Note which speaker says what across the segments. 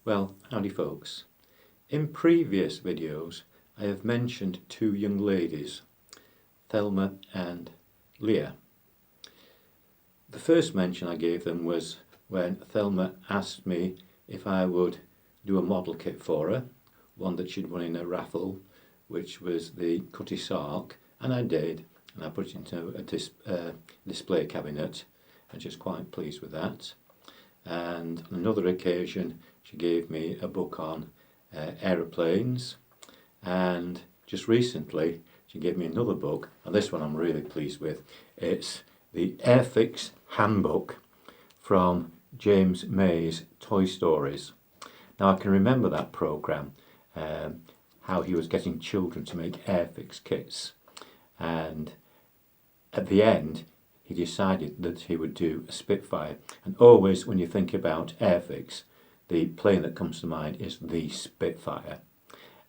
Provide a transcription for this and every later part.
Speaker 1: Well, howdy folks. In previous videos I have mentioned two young ladies, Thelma and Leah. The first mention I gave them was when Thelma asked me if I would do a model kit for her, one that she'd won in a raffle, which was the Cutty Sark, and I did, and I put it into a display cabinet, and she was quite pleased with that. And on another occasion she gave me a book on aeroplanes, and just recently she gave me another book, and this one I'm really pleased with. It's the Airfix Handbook from James May's Toy Stories. Now I can remember that programme, how he was getting children to make Airfix kits, and at the end he decided that he would do a Spitfire. And always when you think about Airfix, the plane that comes to mind is the Spitfire.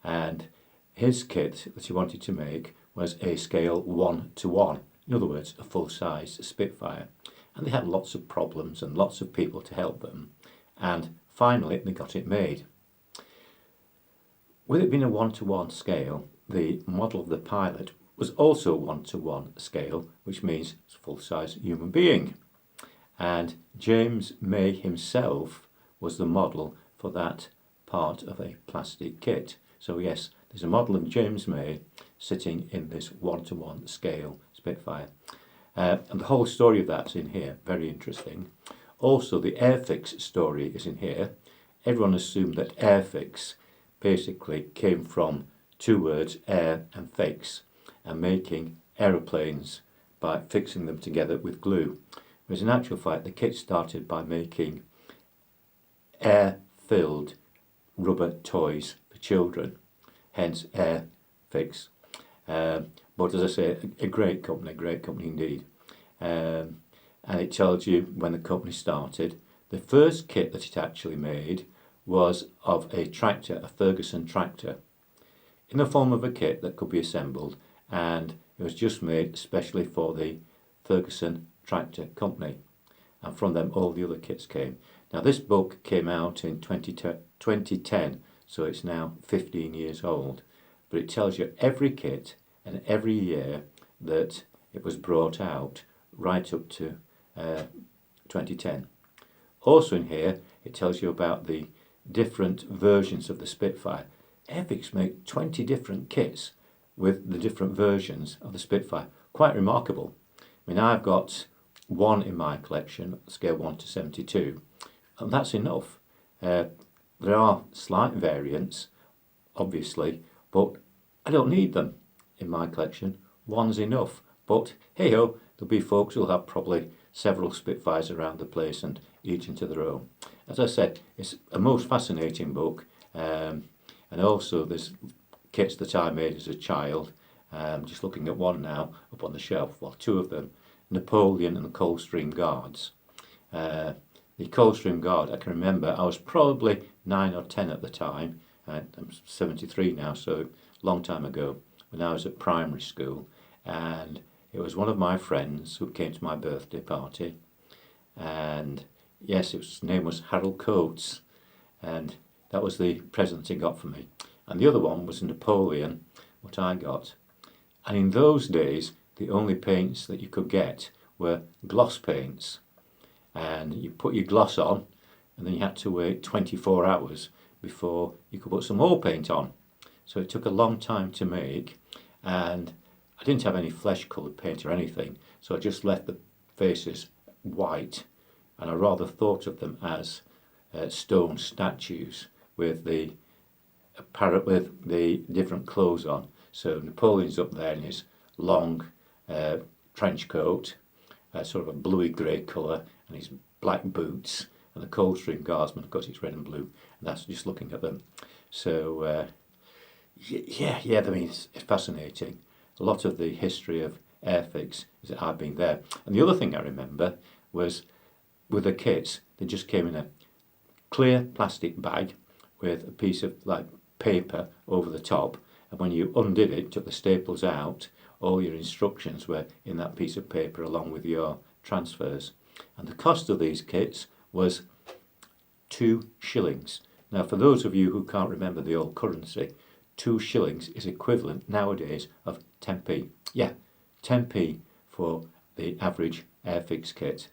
Speaker 1: And his kit that he wanted to make was a scale 1:1, in other words a full-size Spitfire. And they had lots of problems and lots of people to help them, and finally they got it made. With it being a 1:1 scale, the model of the pilot was also 1:1 scale, which means it's a full-size human being. And James May himself was the model for that part of a plastic kit. So yes, there's a model of James May sitting in this 1:1 scale Spitfire. And the whole story of that's in here, very interesting. Also the Airfix story is in here. Everyone assumed that Airfix basically came from two words, air and fix, and making aeroplanes by fixing them together with glue. Whereas in actual fact the kit started by making air-filled rubber toys for children, hence Airfix. But as I say, a great company indeed. And it tells you when the company started. The first kit that it actually made was of a tractor, a Ferguson tractor, in the form of a kit that could be assembled, and it was just made especially for the Ferguson Tractor Company, and from them all the other kits came. Now this book came out in 2010, so it's now 15 years old, but it tells you every kit and every year that it was brought out right up to 2010. Also in here it tells you about the different versions of the Spitfire. Airfix make 20 different kits with the different versions of the Spitfire. Quite remarkable. I mean, I've got one in my collection, scale 1:72, and that's enough. There are slight variants, obviously, but I don't need them in my collection. One's enough. But hey ho, there'll be folks who'll have probably several Spitfires around the place, and each into their own. As I said, it's a most fascinating book, and also there's kits that I made as a child. Just looking at one now up on the shelf, well, two of them, Napoleon and the Coldstream Guards. The Coldstream Guard, I can remember, I was probably 9 or 10 at the time. I'm 73 now, so a long time ago, when I was at primary school, and it was one of my friends who came to my birthday party, and yes, his name was Harold Coates, and that was the present he got for me. And the other one was Napoleon, what I got. And in those days, the only paints that you could get were gloss paints. And you put your gloss on, and then you had to wait 24 hours before you could put some more paint on. So it took a long time to make, and I didn't have any flesh-coloured paint or anything, so I just left the faces white, and I rather thought of them as stone statues with the different clothes on. So Napoleon's up there in his long trench coat, sort of a bluey grey colour, and his black boots, and the Coldstream Guardsman, of course, it's red and blue, and that's just looking at them. So yeah, I mean, it's fascinating. A lot of the history of Airfix is that I've been there. And the other thing I remember was with the kits, they just came in a clear plastic bag with a piece of like paper over the top, and when you undid it, took the staples out, all your instructions were in that piece of paper along with your transfers. And the cost of these kits was 2 shillings. Now, for those of you who can't remember the old currency, 2 shillings is equivalent nowadays of 10p. Yeah, 10p for the average Airfix kit.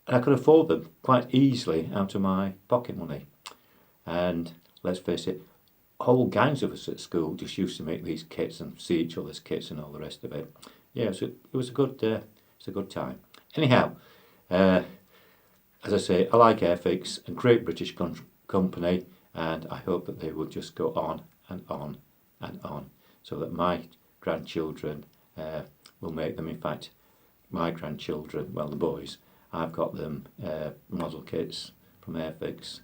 Speaker 1: And I could afford them quite easily out of my pocket money. And let's face it, whole gangs of us at school just used to make these kits and see each other's kits and all the rest of it. Yeah, so it was a good time. Anyhow, as I say, I like Airfix, a great British company, and I hope that they will just go on and on and on, so that my grandchildren will make them. In fact, my grandchildren, well, the boys, I've got them model kits from Airfix.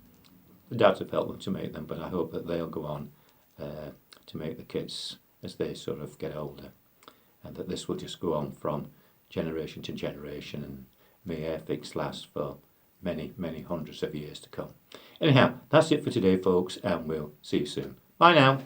Speaker 1: The dads have helped them to make them, but I hope that they'll go on to make the kits as they sort of get older, and that this will just go on from generation to generation, and may Airfix last for many, many hundreds of years to come. Anyhow, that's it for today, folks, and we'll see you soon. Bye now.